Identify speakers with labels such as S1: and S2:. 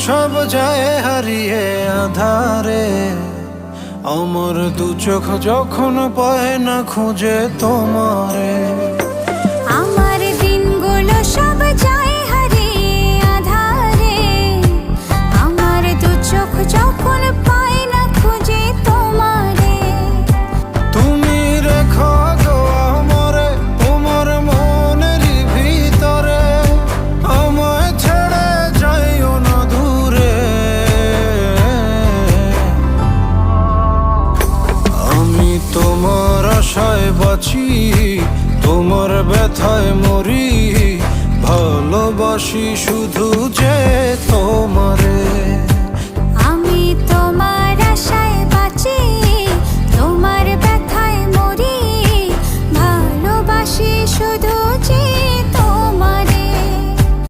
S1: সব যায় হারিয়ে আধারে, আমার দু চোখ যখন পায় না খুঁজে তোমারে।
S2: আমার দিনগুলো সব যায় হারিয়ে আঁধারে, আমার দু চোখ যখন পায় না খুঁজে তোমারে।
S1: তুমি রেখো গো আমারে তোমার মনের ভিতরে, আমায় ছেড়ে যাইও না দূরে। আমি তোমার আশায় বাঁচি, তোমার ব্যথায় মরি, ভালোবাসি শুধু যে তোমারে।